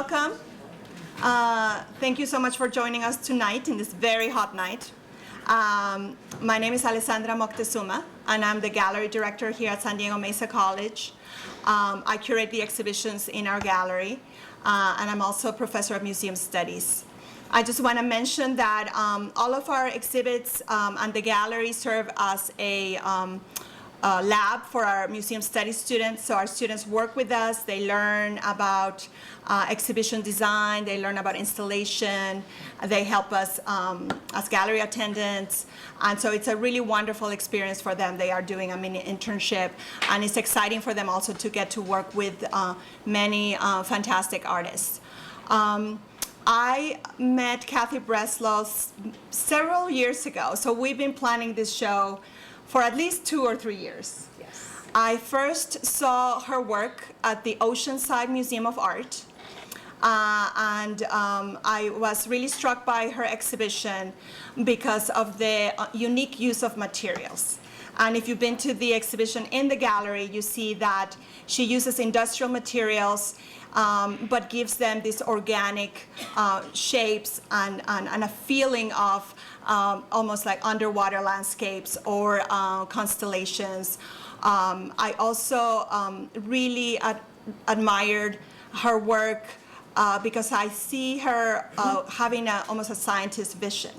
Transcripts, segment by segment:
welcome. Thank you so much for joining us tonight in this very hot night. My name is Alessandra Moctezuma, and I'm the gallery director here at San Diego Mesa College. I curate the exhibitions in our gallery, and I'm also a professor of museum studies. I just want to mention that all of our exhibits and the gallery serve as a lab for our museum studies students. So our students work with us, they learn about exhibition design, they learn about installation, they help us as gallery attendants, and so it's a really wonderful experience for them. They are doing a mini internship, and it's exciting for them also to get to work with many fantastic artists. I met Cathy Breslaw several years ago, so we've been planning this show for at least 2 or 3 years. Yes. I first saw her work at the Oceanside Museum of Art, and I was really struck by her exhibition because of the unique use of materials. And if you've been to the exhibition in the gallery, you see that she uses industrial materials, but gives them these organic shapes and a feeling of almost like underwater landscapes or constellations. I also really admired her work because I see her having almost a scientist vision.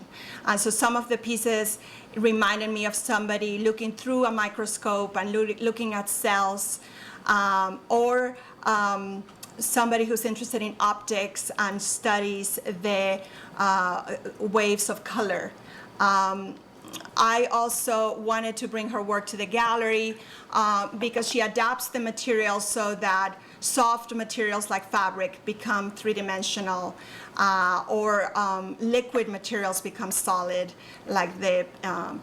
And so some of the pieces reminded me of somebody looking through a microscope and looking at cells, or somebody who's interested in optics and studies the waves of color. I also wanted to bring her work to the gallery because she adapts the materials so that soft materials like fabric become three-dimensional, or liquid materials become solid, like the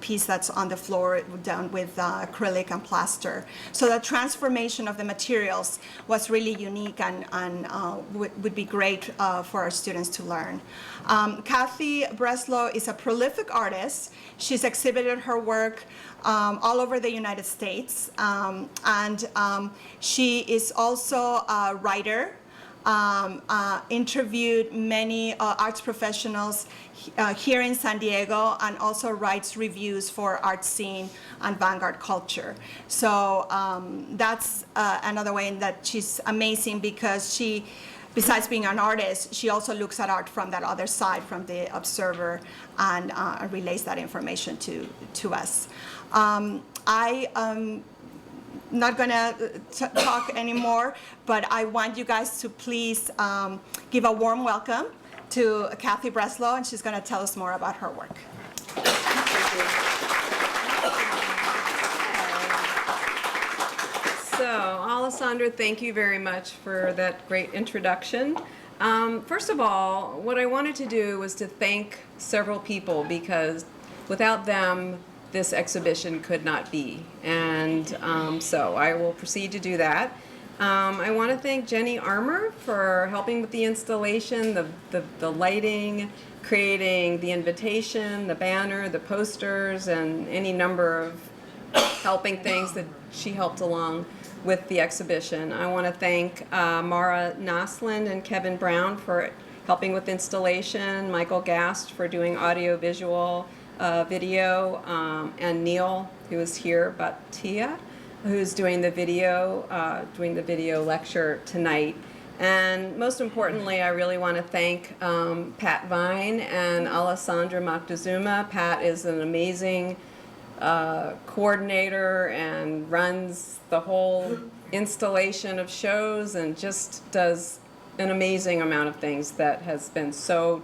piece that's on the floor done with acrylic and plaster. So the transformation of the materials was really unique and would be great for our students to learn. Cathy Breslaw is a prolific artist. She's exhibited her work all over the United States, and she is also a writer, interviewed many arts professionals here in San Diego, and also writes reviews for art scene and vanguard culture. So that's another way in that she's amazing, because she, besides being an artist, she also looks at art from that other side, from the observer, and relays that information to us. I am not going to talk anymore, but I want you guys to please give a warm welcome to Cathy Breslaw, and she's going to tell us more about her work. So, Alessandra, thank you very much for that great introduction. First of all, what I wanted to do was to thank several people, because without them, this exhibition could not be. And so I will proceed to do that. I want to thank Jenny Armour for helping with the installation, the lighting, creating the invitation, the banner, the posters, and any number of helping things that she helped along with the exhibition. I want to thank Mara Nosland and Kevin Brown for helping with installation, Michael Gast for doing audio-visual video, and Neil, who is here, Batia, who's doing the video lecture tonight. And most importantly, I really want to thank Pat Vine and Alessandra Moctezuma. Pat is an amazing coordinator and runs the whole installation of shows and just does an amazing amount of things that has been so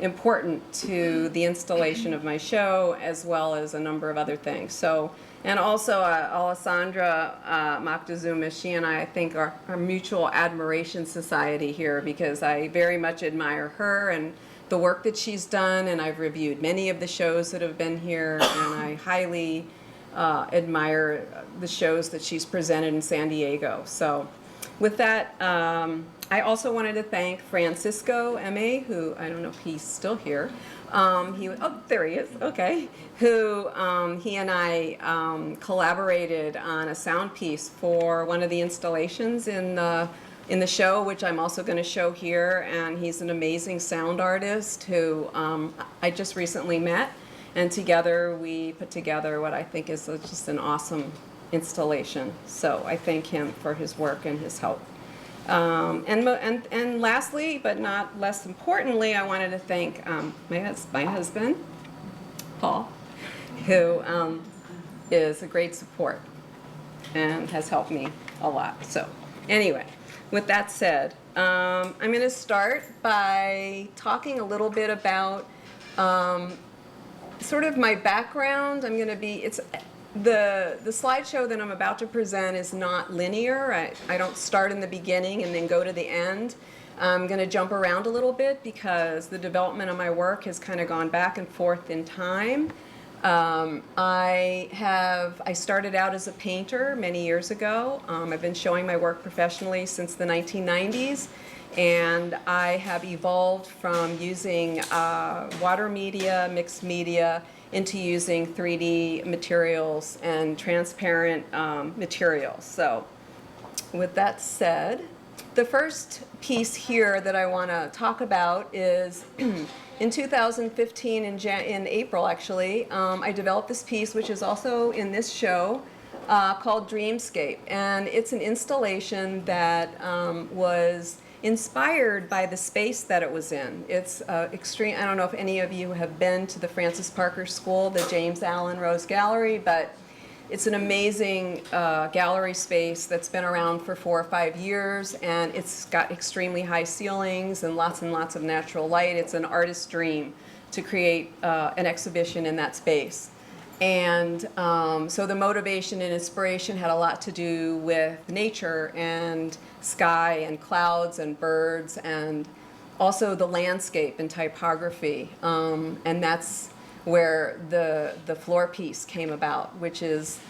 important to the installation of my show, as well as a number of other things. So, and also Alessandra Moctezuma, she and I think are mutual admiration society here, because I very much admire her and the work that she's done, and I've reviewed many of the shows that have been here, and I highly admire the shows that she's presented in San Diego. So with that, I also wanted to thank Francisco M.A., who, I don't know if he's still here. There he is, okay. Who, he and I collaborated on a sound piece for one of the installations in the in the show, which I'm also going to show here, and he's an amazing sound artist who I just recently met, and together we put together what I think is just an awesome installation. So I thank him for his work and his help. And lastly, but not less importantly, I wanted to thank my husband, Paul, who is a great support and has helped me a lot. So anyway, with that said, I'm going to start by talking a little bit about sort of my background. I'm going to be, it's the slideshow that I'm about to present is not linear. I don't start in the beginning and then go to the end. I'm going to jump around a little bit because the development of my work has kind of gone back and forth in time. I started out as a painter many years ago. I've been showing my work professionally since the 1990s, and I have evolved from using water media, mixed media, into using 3D materials and transparent materials. So with that said, the first piece here that I want to talk about is in 2015, in April actually, I developed this piece, which is also in this show, called Dreamscape. And it's an installation that was inspired by the space that it was in. It's extreme. I don't know if any of you have been to the Francis Parker School, the James Allen Rose Gallery, but it's an amazing gallery space that's been around for 4 or 5 years, and it's got extremely high ceilings and lots of natural light. It's an artist's dream to create an exhibition in that space. And so the motivation and inspiration had a lot to do with nature and sky and clouds and birds and also the landscape and typography. And that's where the floor piece came about, which is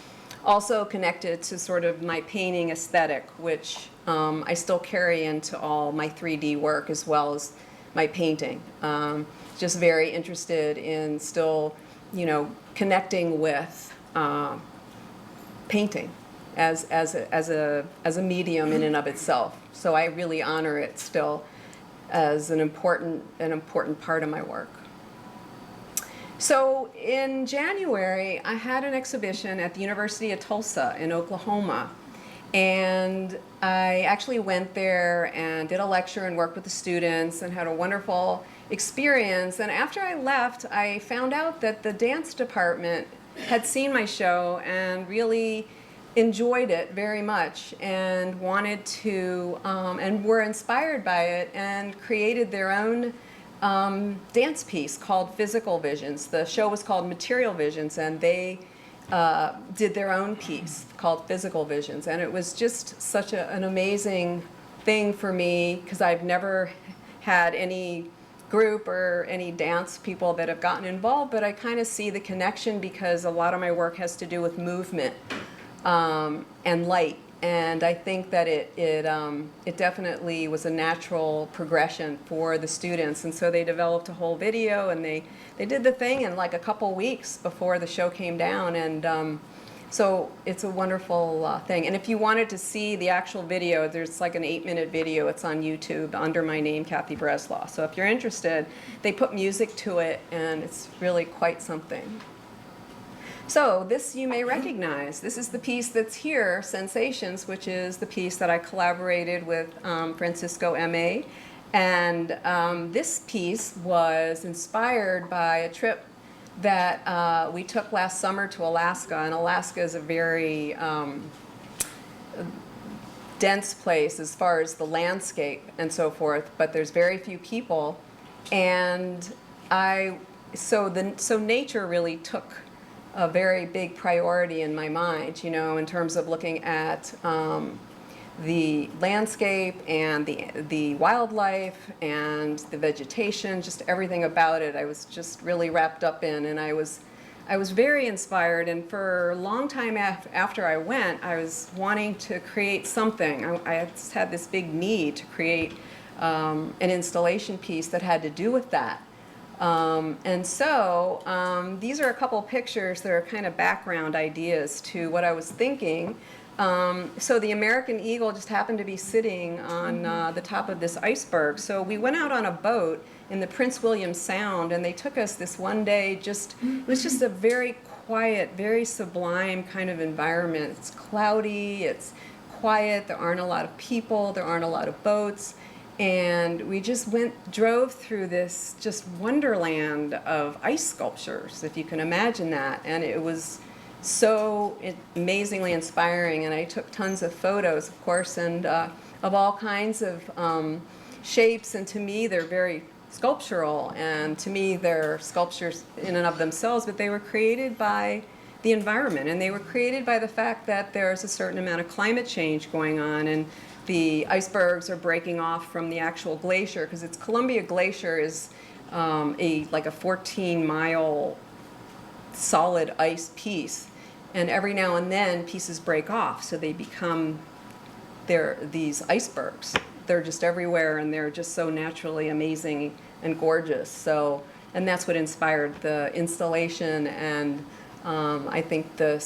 also connected to sort of my painting aesthetic, which I still carry into all my 3D work as well as my painting. Just very interested in still, connecting with painting as a medium in and of itself. So I really honor it still as an important part of my work. So in January, I had an exhibition at the University of Tulsa in Oklahoma. And I actually went there and did a lecture and worked with the students and had a wonderful experience. And after I left, I found out that the dance department had seen my show and really enjoyed it very much and wanted to, and were inspired by it and created their own dance piece called Physical Visions. The show was called Material Visions, and they did their own piece called Physical Visions. And it was just such an amazing thing for me because I've never had any group or any dance people that have gotten involved, but I kind of see the connection because a lot of my work has to do with movement and light. And I think that it definitely was a natural progression for the students. And so they developed a whole video, and they did the thing in like a couple weeks before the show came down. And so it's a wonderful thing. And if you wanted to see the actual video, there's like an 8-minute video. It's on YouTube under my name, Cathy Breslaw. So if you're interested, they put music to it, and it's really quite something. So this you may recognize. This is the piece that's here, Sensations, which is the piece that I collaborated with Francisco M.A. And this piece was inspired by a trip that we took last summer to Alaska. And Alaska is a very dense place as far as the landscape and so forth, but there's very few people. And so nature really took a very big priority in my mind, in terms of looking at the landscape and the wildlife and the vegetation, just everything about it. I was just really wrapped up in, and I was very inspired. And for a long time after I went, I was wanting to create something. I just had this big need to create an installation piece that had to do with that. And so these are a couple pictures that are kind of background ideas to what I was thinking. So the American eagle just happened to be sitting on the top of this iceberg. So we went out on a boat in the Prince William Sound, and they took us this one day. It was just a very quiet, very sublime kind of environment. It's cloudy, it's quiet, there aren't a lot of people, there aren't a lot of boats. And we just drove through this just wonderland of ice sculptures, if you can imagine that. And it was so amazingly inspiring. And I took tons of photos, of course, and of all kinds of shapes. And to me, they're very sculptural. And to me, they're sculptures in and of themselves, but they were created by the environment. And they were created by the fact that there's a certain amount of climate change going on. And the icebergs are breaking off from the actual glacier, because it's Columbia Glacier is like a 14-mile solid ice piece, and every now and then pieces break off, so they become these icebergs. They're just everywhere, and they're just so naturally amazing and gorgeous. So, and that's what inspired the installation, and I think the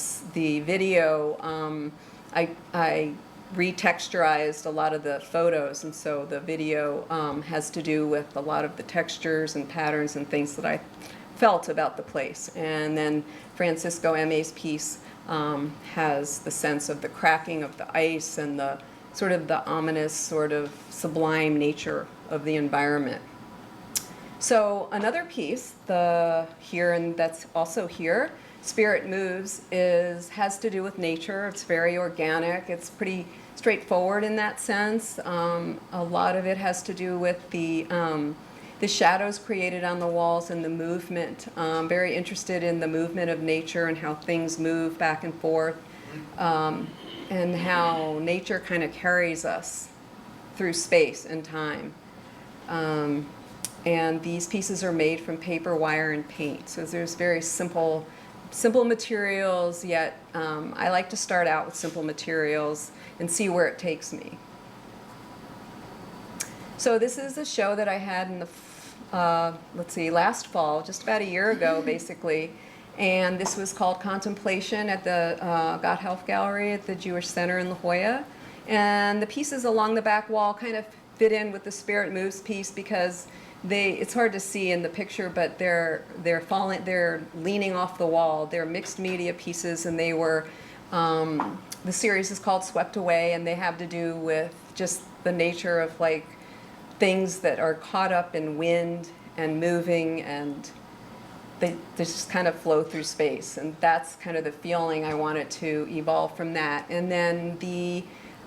video. I retexturized a lot of the photos, and so the video has to do with a lot of the textures and patterns and things that I felt about the place. And then Francisco M.A.'s piece has the sense of the cracking of the ice and the sort of the ominous, sort of sublime nature of the environment. So another piece, that's also here, Spirit Moves, has to do with nature. It's very organic. It's pretty straightforward in that sense. A lot of it has to do with the shadows created on the walls and the movement. Very interested in the movement of nature and how things move back and forth, and how nature kind of carries us through space and time. And these pieces are made from paper, wire, and paint. So there's very simple materials, yet I like to start out with simple materials and see where it takes me. So this is a show that I had in the, last fall, just about a year ago, basically. And this was called Contemplation at the Gotthelf Gallery at the Jewish Center in La Jolla. And the pieces along the back wall kind of fit in with the Spirit Moves piece, because it's hard to see in the picture, but they're leaning off the wall. They're mixed media pieces, and they were, the series is called Swept Away, and they have to do with just the nature of like things that are caught up in wind and moving, and they just kind of flow through space. And that's kind of the feeling I wanted to evolve from that. And then the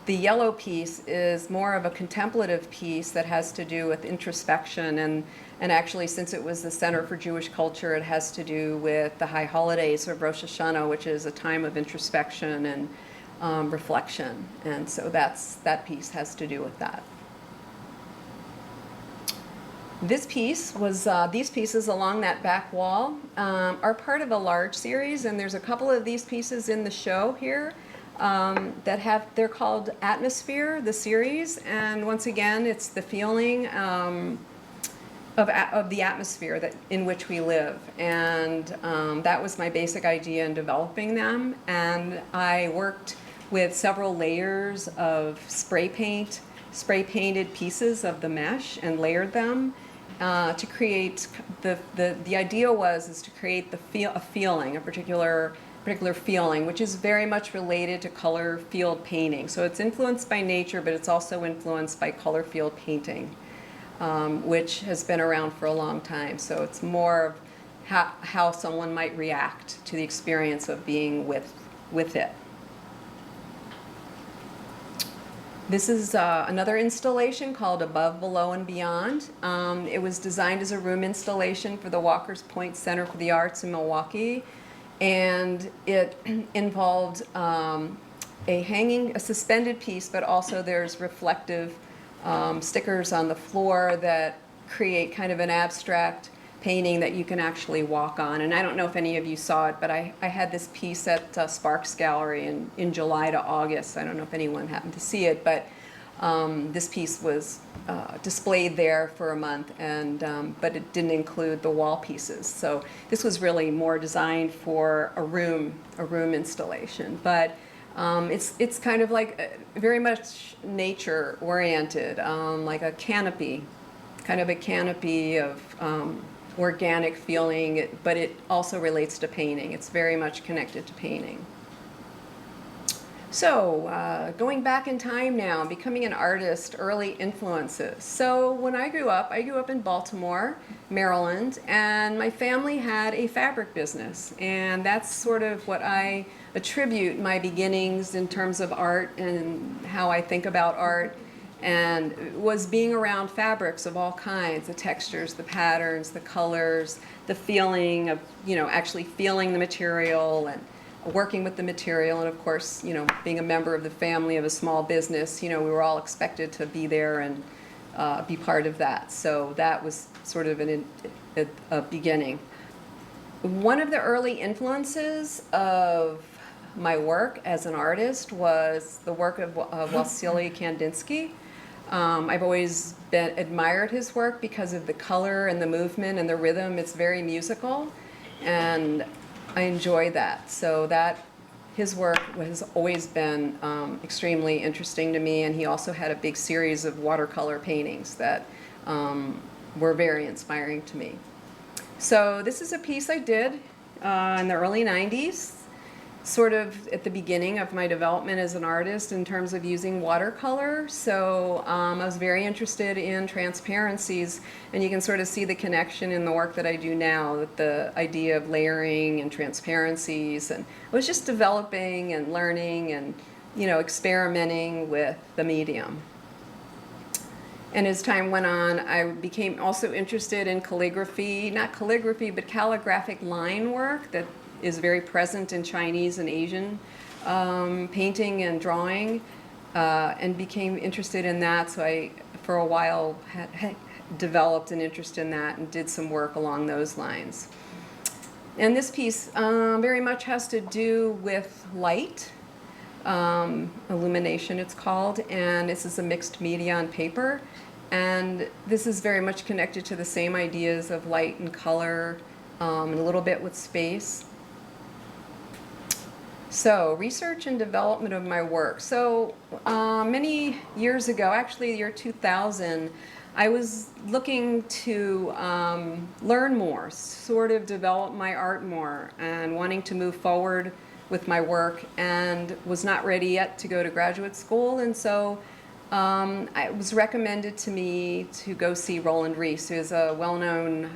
yellow piece is more of a contemplative piece that has to do with introspection, and actually, since it was the Center for Jewish Culture, it has to do with the high holidays of Rosh Hashanah, which is a time of introspection and reflection. And so that piece has to do with that. This piece was, these pieces along that back wall are part of a large series, and there's a couple of these pieces in the show here. They're called Atmosphere, the series, and once again, it's the feeling of the atmosphere in which we live, and that was my basic idea in developing them. And I worked with several layers of spray painted pieces of the mesh, and layered them to create the idea is to create a feeling, a particular feeling, which is very much related to color field painting. So it's influenced by nature, but it's also influenced by color field painting, which has been around for a long time. So it's more of how someone might react to the experience of being with it. This is another installation called Above, Below, and Beyond. It was designed as a room installation for the Walker's Point Center for the Arts in Milwaukee. And it involved a suspended piece, but also there's reflective stickers on the floor that create kind of an abstract painting that you can actually walk on. And I don't know if any of you saw it, but I had this piece at Sparks Gallery in July to August. I don't know if anyone happened to see it, but this piece was displayed there for a month, and but it didn't include the wall pieces. So this was really more designed for a room installation. But It's kind of like very much nature oriented, like a canopy, kind of a canopy of organic feeling, but it also relates to painting. It's very much connected to painting. So, going back in time now, becoming an artist, early influences. So, when I grew up in Baltimore, Maryland, and my family had a fabric business. And that's sort of what I attribute my beginnings in terms of art and how I think about art, and was being around fabrics of all kinds, the textures, the patterns, the colors, the feeling of, actually feeling the material and working with the material, and of course, being a member of the family of a small business, we were all expected to be there and be part of that. So that was sort of a beginning. One of the early influences of my work as an artist was the work of Wassily Kandinsky. I've always admired his work because of the color and the movement and the rhythm. It's very musical, and I enjoy that. So that his work has always been extremely interesting to me, and he also had a big series of watercolor paintings that were very inspiring to me. So this is a piece I did in the early 90s, sort of at the beginning of my development as an artist in terms of using watercolor. So I was very interested in transparencies, and you can sort of see the connection in the work that I do now with the idea of layering and transparencies. And I was just developing and learning and, experimenting with the medium. And as time went on, I became also interested in calligraphy, not calligraphy, but calligraphic line work that is very present in Chinese and Asian painting and drawing, and became interested in that. So I, for a while, had developed an interest in that and did some work along those lines. And this piece very much has to do with light, illumination it's called, and this is a mixed media on paper. And this is very much connected to the same ideas of light and color, and a little bit with space. So, research and development of my work. So, many years ago, actually the year 2000, I was looking to learn more, sort of develop my art more, and wanting to move forward with my work, and was not ready yet to go to graduate school. And so it was recommended to me to go see Roland Rees, who is a well-known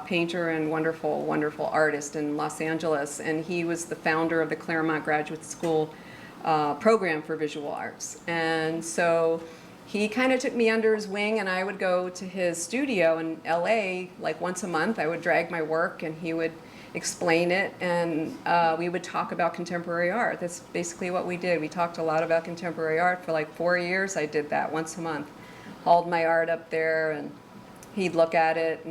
painter and wonderful, wonderful artist in Los Angeles. And he was the founder of the Claremont Graduate School program for visual arts. And so he kind of took me under his wing, and I would go to his studio in LA like once a month. I would drag my work, and he would explain it, and we would talk about contemporary art. That's basically what we did. We talked a lot about contemporary art for like 4 years. I did that once a month. Hauled my art up there, and he'd look at it,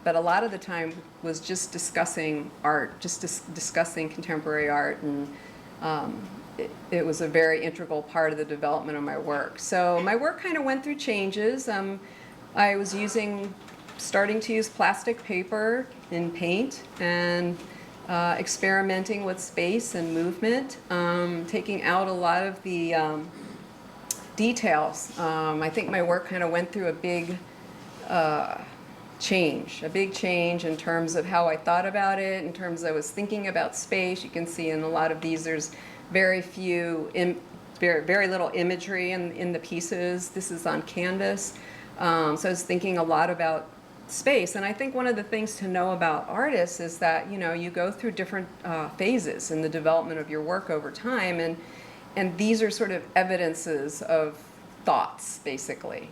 but a lot of the time was just discussing art, just discussing contemporary art, and it was a very integral part of the development of my work. So my work kind of went through changes. I was starting to use plastic paper in paint, and experimenting with space and movement, taking out a lot of the details. I think my work kind of went through a big change in terms of how I thought about it, in terms of I was thinking about space. You can see in a lot of these there's very little imagery in the pieces. This is on canvas. So I was thinking a lot about space. And I think one of the things to know about artists is that, you go through different phases in the development of your work over time. And these are sort of evidences of thoughts, basically,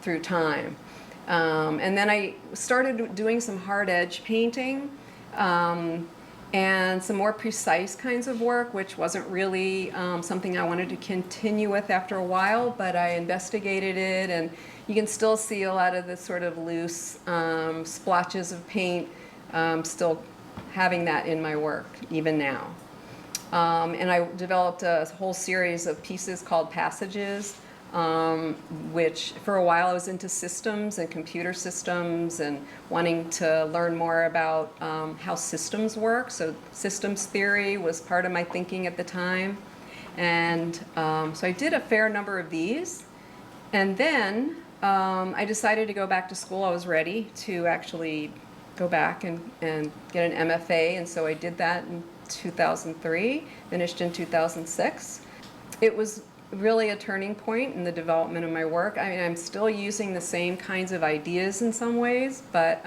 through time. And then I started doing some hard edge painting, and some more precise kinds of work, which wasn't really something I wanted to continue with after a while, but I investigated it, and you can still see a lot of the sort of loose splotches of paint, still having that in my work, even now. And I developed a whole series of pieces called Passages, which for a while I was into systems and computer systems and wanting to learn more about how systems work. So systems theory was part of my thinking at the time. And so I did a fair number of these. And then I decided to go back to school. I was ready to actually go back and get an MFA. And so I did that in 2003, finished in 2006. It was really a turning point in the development of my work. I mean, I'm still using the same kinds of ideas in some ways, but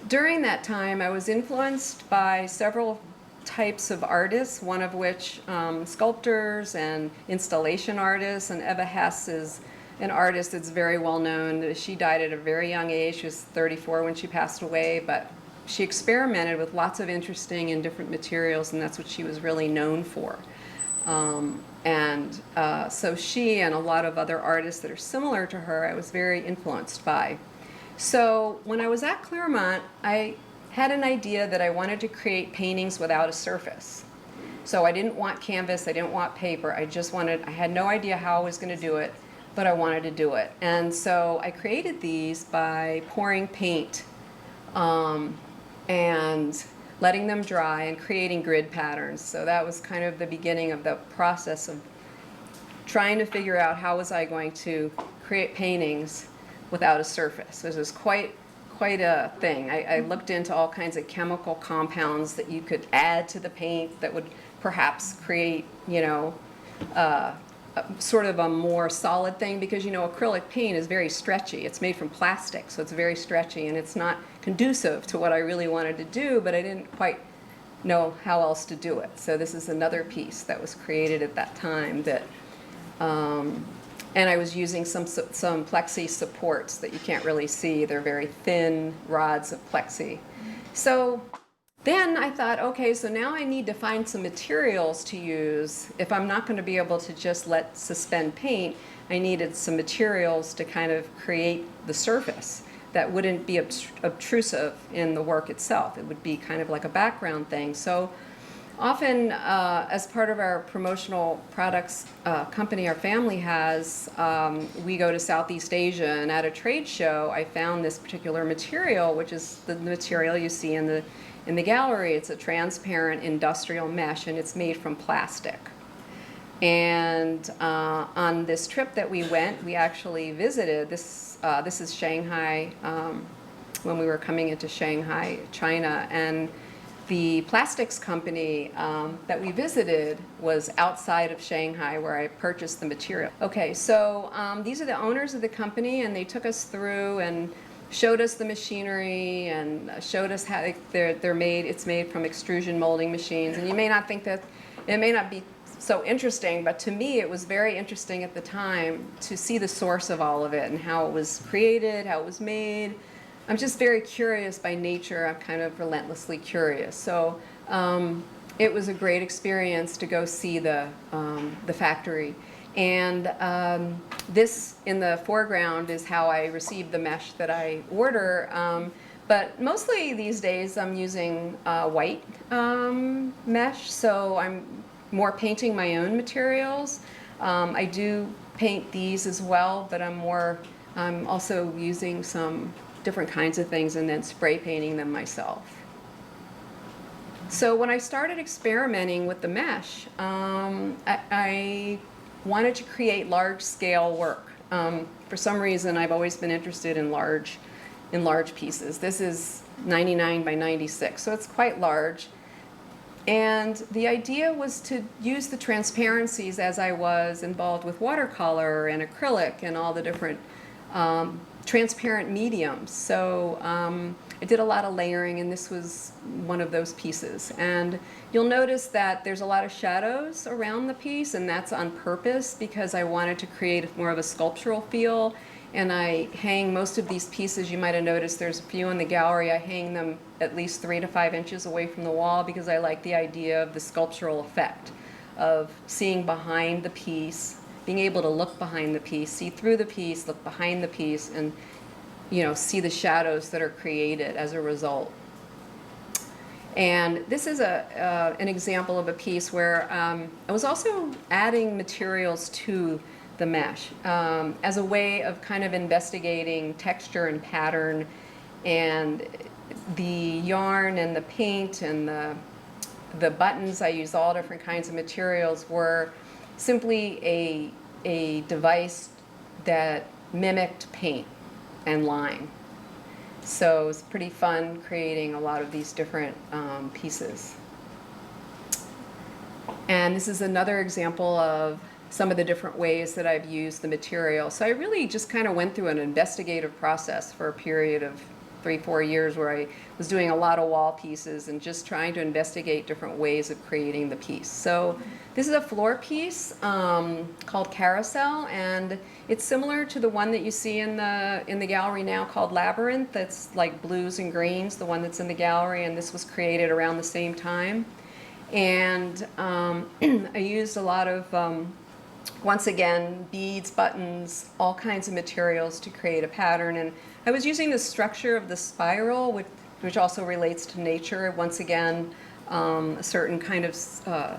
during that time I was influenced by several types of artists, one of which sculptors and installation artists, and Eva Hess is an artist that's very well known. She died at a very young age. She was 34 when she passed away, but she experimented with lots of interesting and different materials, and that's what she was really known for. So she and a lot of other artists that are similar to her, I was very influenced by. So when I was at Claremont, I had an idea that I wanted to create paintings without a surface. So I didn't want canvas, I didn't want paper, I had no idea how I was going to do it, but I wanted to do it. And so I created these by pouring paint and letting them dry and creating grid patterns. So that was kind of the beginning of the process of trying to figure out how was I going to create paintings without a surface. This was quite a thing. I looked into all kinds of chemical compounds that you could add to the paint that would perhaps create, sort of a more solid thing, because acrylic paint is very stretchy. It's made from plastic, so it's very stretchy, and it's not conducive to what I really wanted to do, but I didn't quite know how else to do it. So this is another piece that was created at that time that, and I was using some plexi supports that you can't really see. They're very thin rods of plexi. So then I thought, okay, so now I need to find some materials to use. If I'm not going to be able to just let suspend paint, I needed some materials to kind of create the surface that wouldn't be obtrusive in the work itself. It would be kind of like a background thing. So often, as part of our promotional products company our family has, we go to Southeast Asia, and at a trade show I found this particular material, which is the material you see in the gallery. It's a transparent industrial mesh, and it's made from plastic. And on this trip that we went, we actually visited this. This is Shanghai, when we were coming into Shanghai, China, and the plastics company that we visited was outside of Shanghai, where I purchased the material. Okay, so these are the owners of the company, and they took us through and showed us the machinery and showed us how they're made. It's made from extrusion molding machines, and you may not think that it may not be so interesting, but to me it was very interesting at the time to see the source of all of it and how it was created, how it was made. I'm just very curious by nature. I'm kind of relentlessly curious. So it was a great experience to go see the factory. And this in the foreground is how I received the mesh that I order. But mostly these days I'm using white mesh, so I'm more painting my own materials. I do paint these as well, but I'm also using some different kinds of things and then spray painting them myself. So when I started experimenting with the mesh, I wanted to create large-scale work. For some reason, I've always been interested in large pieces. This is 99 by 96, so it's quite large. And the idea was to use the transparencies as I was involved with watercolor and acrylic and all the different transparent mediums. So I did a lot of layering, and this was one of those pieces. And you'll notice that there's a lot of shadows around the piece, and that's on purpose because I wanted to create more of a sculptural feel. And I hang most of these pieces, you might have noticed there's a few in the gallery, I hang them at least 3 to 5 inches away from the wall because I like the idea of the sculptural effect of seeing behind the piece, being able to look behind the piece, see through the piece, look behind the piece, and see the shadows that are created as a result. And this is an example of a piece where I was also adding materials to the mesh as a way of kind of investigating texture and pattern, and the yarn and the paint and the the buttons, I used all different kinds of materials, were simply a device that mimicked paint and line. So it was pretty fun creating a lot of these different pieces. And this is another example of some of the different ways that I've used the material. So I really just kind of went through an investigative process for a period of 3-4 years where I was doing a lot of wall pieces and just trying to investigate different ways of creating the piece. So this is a floor piece called Carousel, and it's similar to the one that you see in the gallery now called Labyrinth. That's like blues and greens, the one that's in the gallery, and this was created around the same time. And I used a lot of, once again, beads, buttons, all kinds of materials to create a pattern. And I was using the structure of the spiral, which also relates to nature. Once again, a certain kind of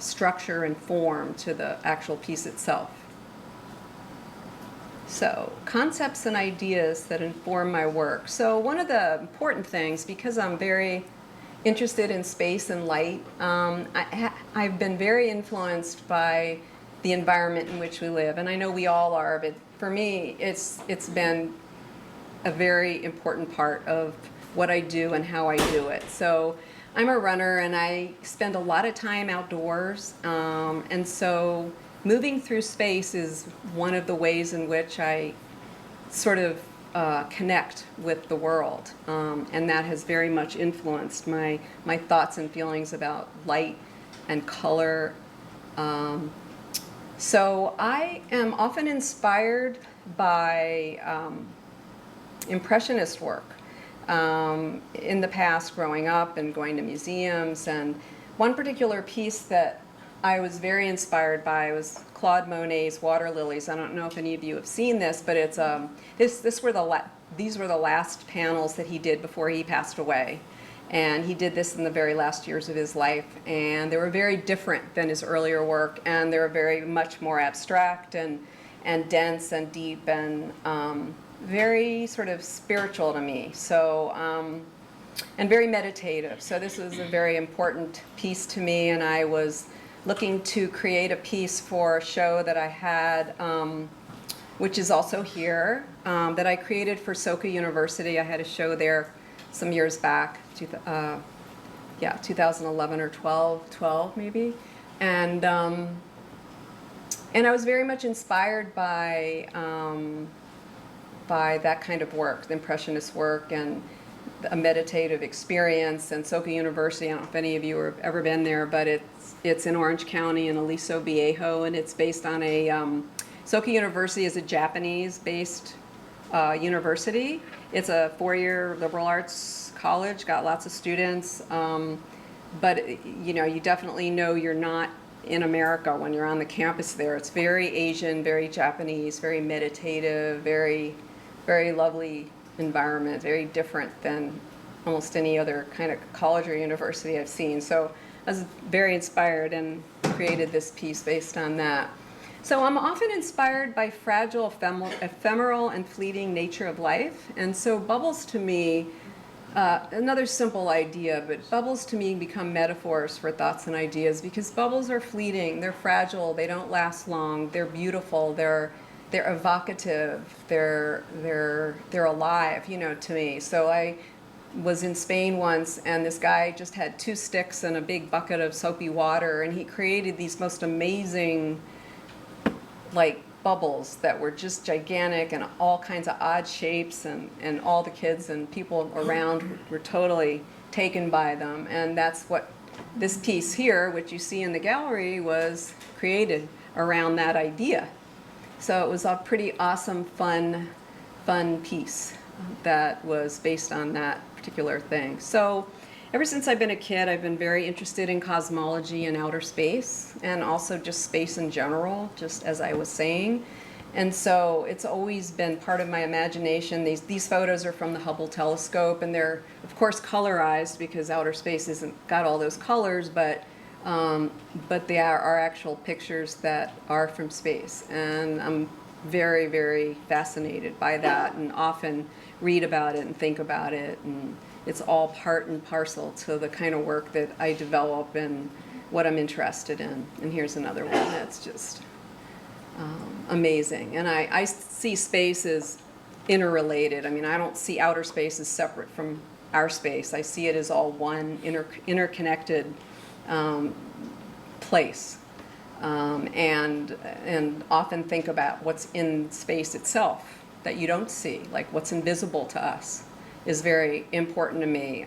structure and form to the actual piece itself. So, concepts and ideas that inform my work. So one of the important things, because I'm very interested in space and light, I've been very influenced by the environment in which we live, and I know we all are, but for me it's been a very important part of what I do and how I do it. So I'm a runner and I spend a lot of time outdoors, and so moving through space is one of the ways in which I sort of connect with the world, and that has very much influenced my thoughts and feelings about light and color. So I am often inspired by Impressionist work in the past, growing up and going to museums. And one particular piece that I was very inspired by was Claude Monet's Water Lilies. I don't know if any of you have seen this, but it's these were the last panels that he did before he passed away. And he did this in the very last years of his life, and they were very different than his earlier work, and they were very much more abstract and dense and deep and very sort of spiritual to me. So and very meditative. So this was a very important piece to me, and I was looking to create a piece for a show that I had, which is also here, that I created for Soka University. I had a show there some years back, 2011 or 12 maybe, and I was very much inspired by that kind of work, the Impressionist work, and a meditative experience. And Soka University, I don't know if any of you have ever been there, but it's in Orange County in Aliso Viejo, and it's based on a Soka University is a Japanese-based university. It's a 4-year liberal arts college, got lots of students, but you definitely know you're not in America when you're on the campus there. It's very Asian, very Japanese, very meditative, very, very lovely environment, very different than almost any other kind of college or university I've seen. So I was very inspired and created this piece based on that. So I'm often inspired by fragile, ephemeral, and fleeting nature of life. And so bubbles to me, another simple idea, but bubbles to me become metaphors for thoughts and ideas, because bubbles are fleeting, they're fragile, they don't last long, they're beautiful, they're evocative, they're alive, to me. So I was in Spain once, and this guy just had 2 sticks and a big bucket of soapy water, and he created these most amazing bubbles that were just gigantic and all kinds of odd shapes, and all the kids and people around were totally taken by them. And that's what this piece here, which you see in the gallery, was created around that idea. So it was a pretty awesome, fun piece that was based on that particular thing. So ever since I've been a kid, I've been very interested in cosmology and outer space, and also just space in general, just as I was saying. And so it's always been part of my imagination. These photos are from the Hubble telescope, and they're, of course, colorized because outer space hasn't got all those colors, but they are actual pictures that are from space. And I'm very, very fascinated by that, and often read about it and think about it. And it's all part and parcel to the kind of work that I develop and what I'm interested in. And here's another one that's just amazing. And I see space as interrelated. I mean, I don't see outer space as separate from our space. I see it as all one interconnected place. And often think about what's in space itself that you don't see, like what's invisible to us, is very important to me.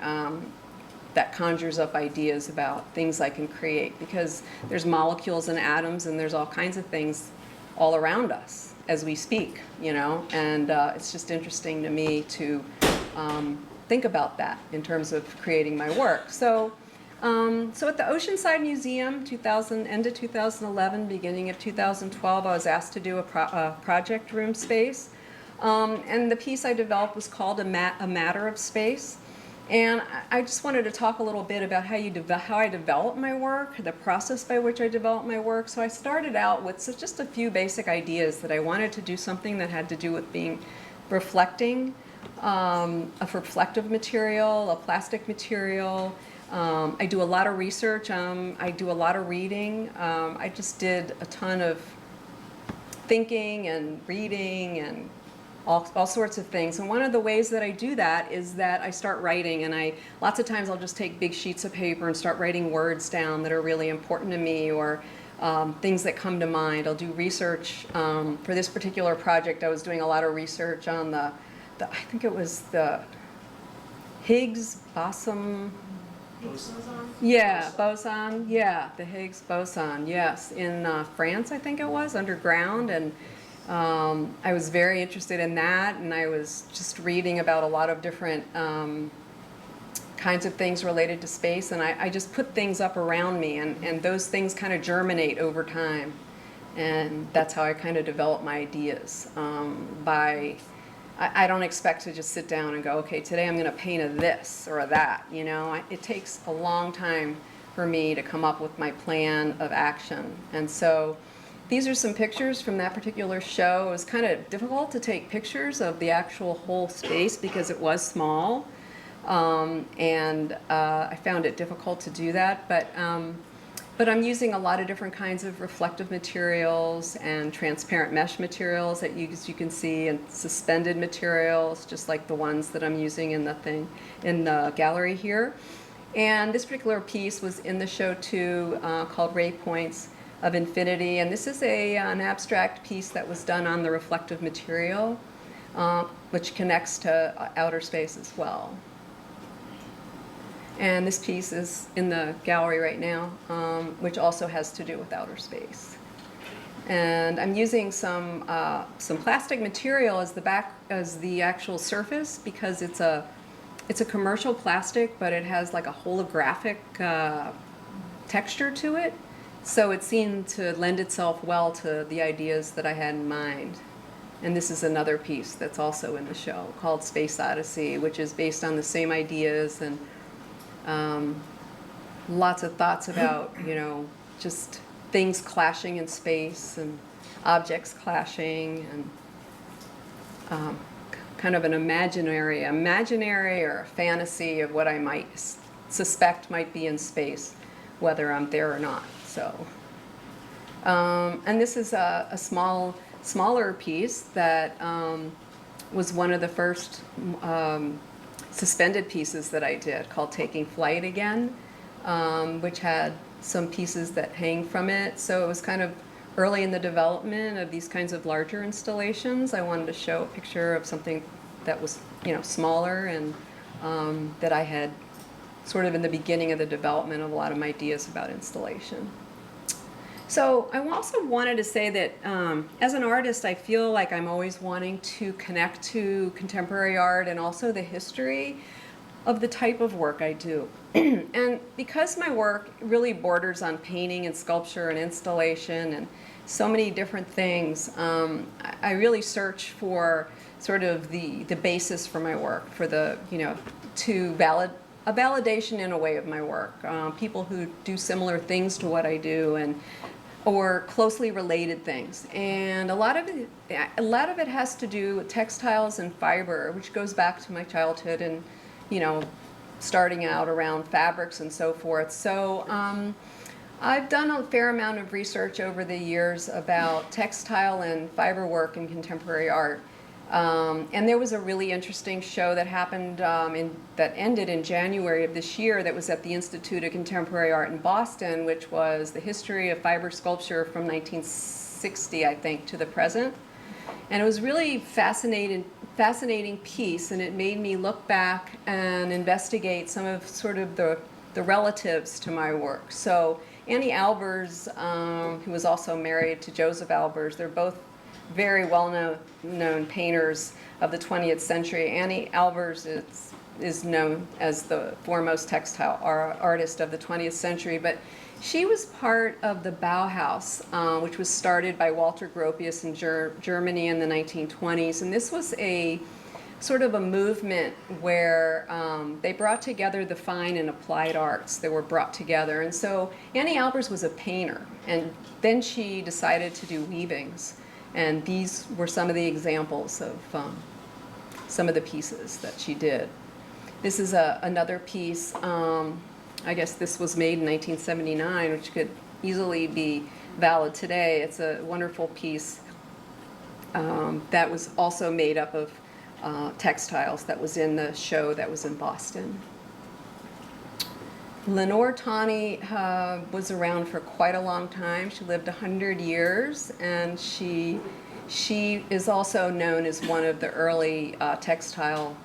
That conjures up ideas about things I can create, because there's molecules and atoms and there's all kinds of things all around us as we speak, you know, and it's just interesting to me to think about that in terms of creating my work. So at the Oceanside Museum, end of 2011, beginning of 2012, I was asked to do a project room space. And the piece I developed was called A Matter of Space. And I just wanted to talk a little bit about how I develop my work, the process by which I develop my work. So I started out with just a few basic ideas that I wanted to do something that had to do with reflecting, a reflective material, a plastic material. I do a lot of research. I do a lot of reading. I just did a ton of thinking and reading and all sorts of things. And one of the ways that I do that is that I start writing, and lots of times I'll just take big sheets of paper and start writing words down that are really important to me, or things that come to mind. I'll do research. For this particular project, I was doing a lot of research on I think it was the Higgs boson. Yeah, boson. Yeah, the Higgs boson. Yes, in France, I think it was, underground, and I was very interested in that, and I was just reading about a lot of different kinds of things related to space, and I just put things up around me, and those things kind of germinate over time, and that's how I kind of develop my ideas. I don't expect to just sit down and go, okay, today I'm going to paint a this or a that, you know. It takes a long time for me to come up with my plan of action, and so these are some pictures from that particular show. It was kind of difficult to take pictures of the actual whole space because it was small, and I found it difficult to do that. But I'm using a lot of different kinds of reflective materials and transparent mesh materials that you can see, and suspended materials, just like the ones that I'm using in the gallery here. And this particular piece was in the show too, called Ray Points of Infinity, and this is an abstract piece that was done on the reflective material, which connects to outer space as well. And this piece is in the gallery right now, which also has to do with outer space. And I'm using some plastic material as the actual surface, because it's a commercial plastic, but it has like a holographic texture to it. So it seemed to lend itself well to the ideas that I had in mind. And this is another piece that's also in the show called Space Odyssey, which is based on the same ideas, and lots of thoughts about, you know, just things clashing in space and objects clashing, and kind of an imaginary or a fantasy of what I might suspect might be in space, whether I'm there or not. So, and this is a smaller piece that was one of the first suspended pieces that I did, called Taking Flight Again, which had some pieces that hang from it. So it was kind of early in the development of these kinds of larger installations. I wanted to show a picture of something that was, you know, smaller, and that I had sort of in the beginning of the development of a lot of my ideas about installation. So I also wanted to say that as an artist, I feel like I'm always wanting to connect to contemporary art and also the history of the type of work I do. And because my work really borders on painting and sculpture and installation and so many different things, I really search for sort of the basis for my work, for the, you know, a validation in a way of my work. People who do similar things to what I do, or closely related things. And a lot of it has to do with textiles and fiber, which goes back to my childhood, and, you know, starting out around fabrics and so forth. So I've done a fair amount of research over the years about textile and fiber work in contemporary art. And there was a really interesting show that happened that ended in January of this year that was at the Institute of Contemporary Art in Boston, which was the history of fiber sculpture from 1960, I think, to the present. And it was really fascinating piece, and it made me look back and investigate some of sort of the relatives to my work. So Annie Albers, who was also married to Joseph Albers, they're both very well-known painters of the 20th century. Annie Albers is known as the foremost textile artist of the 20th century, but she was part of the Bauhaus, which was started by Walter Gropius in Germany in the 1920s. And this was a sort of a movement where they brought together the fine and applied arts. They were brought together. And so Annie Albers was a painter, and then she decided to do weavings. And these were some of the examples of some of the pieces that she did. This is another piece. I guess this was made in 1979, which could easily be valid today. It's a wonderful piece that was also made up of textiles that was in the show that was in Boston. Lenore Tawney was around for quite a long time. She lived 100 years, and she is also known as one of the early textile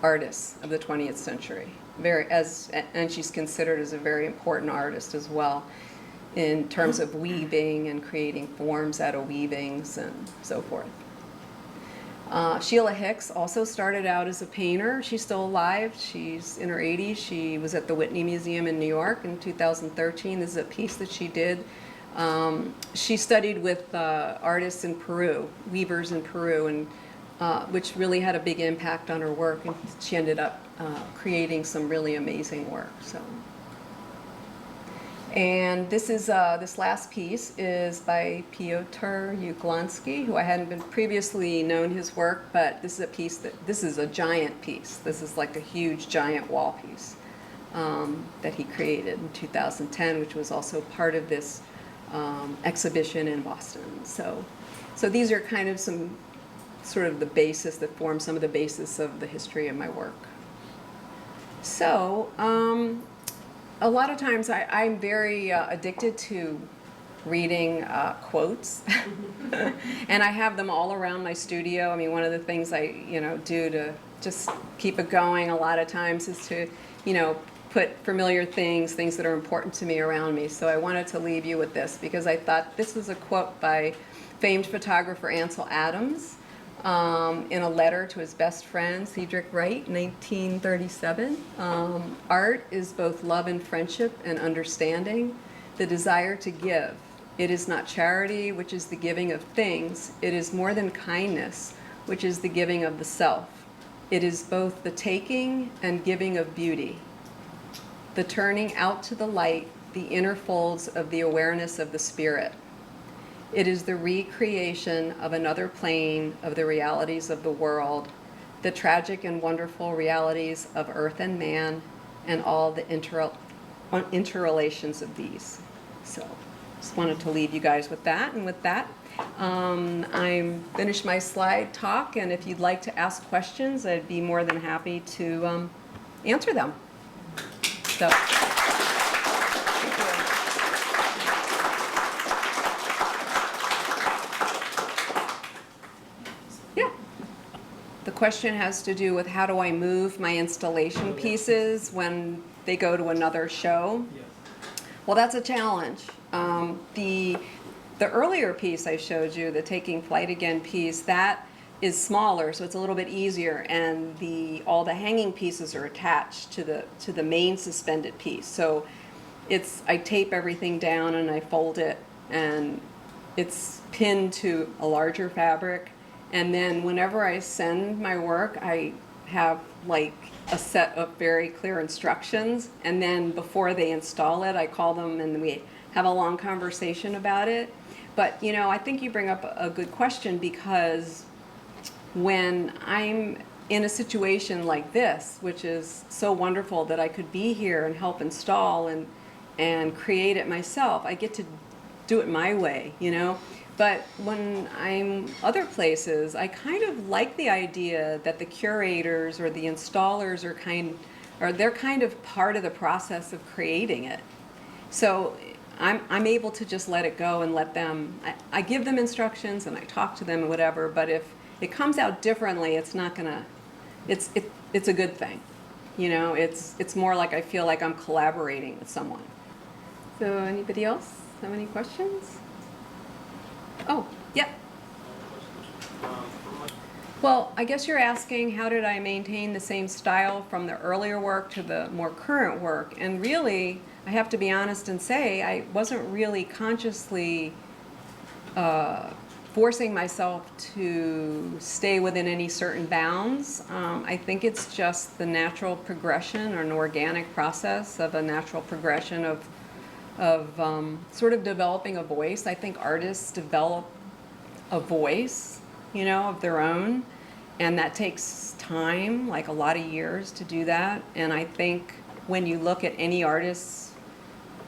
artists of the 20th century. And she's considered as a very important artist as well in terms of weaving and creating forms out of weavings and so forth. Sheila Hicks also started out as a painter. She's still alive. She's in her 80s. She was at the Whitney Museum in New York in 2013. This is a piece that she did. She studied with artists in Peru, weavers in Peru, and which really had a big impact on her work, and she ended up creating some really amazing work. And this is this last piece is by Piotr Uglanski, who I hadn't been previously known his work, but this is a piece this is a giant piece. This is like a huge giant wall piece that he created in 2010, which was also part of this exhibition in Boston. So these are kind of some sort of the basis that form some of the basis of the history of my work. So a lot of times I'm very addicted to reading quotes, and I have them all around my studio. I mean, one of the things I do to just keep it going a lot of times is to put familiar things that are important to me around me. So I wanted to leave you with this because I thought this was a quote by famed photographer Ansel Adams in a letter to his best friend Cedric Wright, 1937. Art is both love and friendship and understanding, the desire to give. It is not charity, which is the giving of things. It is more than kindness, which is the giving of the self. It is both the taking and giving of beauty, the turning out to the light, the inner folds of the awareness of the spirit. It is the recreation of another plane of the realities of the world, the tragic and wonderful realities of earth and man, and all the interrelations of these. So just wanted to leave you guys with that. And with that, I'm finished my slide talk, and if you'd like to ask questions, I'd be more than happy to answer them. So. The question has to do with how do I move my installation pieces when they go to another show? Well, that's a challenge. The earlier piece I showed you, the Taking Flight Again piece, that is smaller, so it's a little bit easier, and all the hanging pieces are attached to the main suspended piece. So I tape everything down and I fold it, and it's pinned to a larger fabric. And then whenever I send my work, I have like a set of very clear instructions. And then before they install it, I call them and we have a long conversation about it. But I think you bring up a good question, because when I'm in a situation like this, which is so wonderful that I could be here and help install and create it myself, I get to do it my way, you know? But when I'm other places, I kind of like the idea that the curators or the installers they're kind of part of the process of creating it. So I'm able to just let it go and let them, I give them instructions and I talk to them and whatever, but if it comes out differently, it's not gonna, it's a good thing. You know, it's more like I feel like I'm collaborating with someone. So anybody else have any questions? Oh, yep. Well, I guess you're asking how did I maintain the same style from the earlier work to the more current work? And really, I have to be honest and say I wasn't really consciously forcing myself to stay within any certain bounds. I think it's just the natural progression or an organic process of a natural progression of sort of developing a voice. I think artists develop a voice, you know, of their own, and that takes time, like a lot of years to do that. And I think when you look at any artist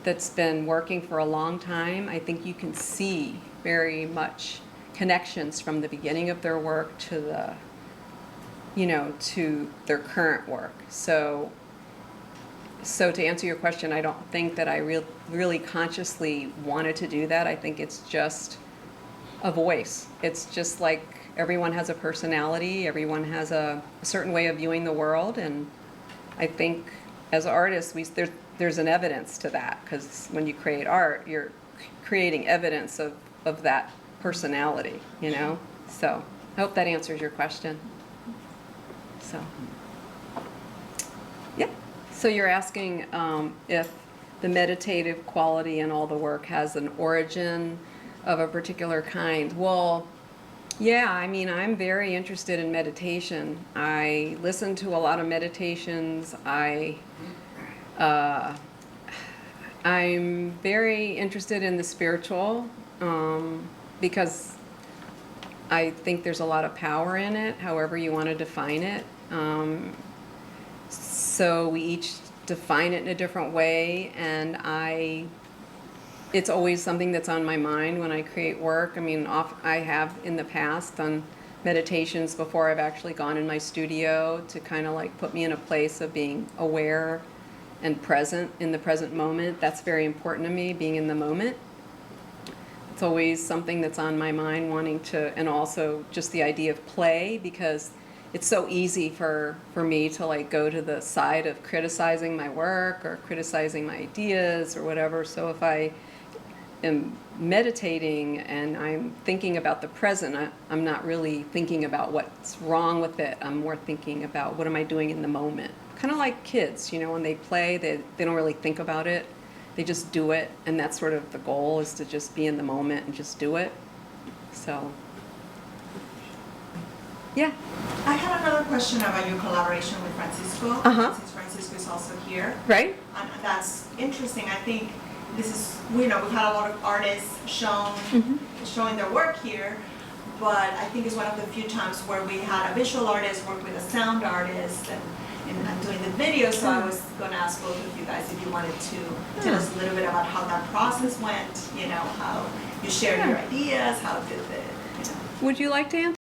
that's been working for a long time, I think you can see very much connections from the beginning of their work to the, you know, to their current work. So to answer your question, I don't think that I really consciously wanted to do that. I think it's just a voice. It's just like everyone has a personality, everyone has a certain way of viewing the world, and I think as artists, there's an evidence to that, because when you create art, you're creating evidence of that personality, you know? So I hope that answers your question. So, yeah. So you're asking if the meditative quality in all the work has an origin of a particular kind. Well, yeah, I mean, I'm very interested in meditation. I listen to a lot of meditations. I'm very interested in the spiritual because I think there's a lot of power in it, however you want to define it. So we each define it in a different way, and it's always something that's on my mind when I create work. I mean, I have in the past done meditations before I've actually gone in my studio to kind of like put me in a place of being aware and present in the present moment. That's very important to me, being in the moment. It's always something that's on my mind, wanting to, and also just the idea of play, because it's so easy for me to like go to the side of criticizing my work or criticizing my ideas or whatever. So if I am meditating and I'm thinking about the present, I'm not really thinking about what's wrong with it. I'm more thinking about what am I doing in the moment. Kind of like kids, you know, when they play, they don't really think about it. They just do it, and that's sort of the goal, is to just be in the moment and just do it. So, yeah. I had another question about your collaboration with Francisco. Since Francisco is also here. Right. And that's interesting. I think this is, you know, we've had a lot of artists showing their work here, but I think it's one of the few times where we had a visual artist work with a sound artist and doing the video. So I was going to ask both of you guys if you wanted to tell us a little bit about how that process went, you know, how you shared your ideas, how did the, you know. Would you like to answer?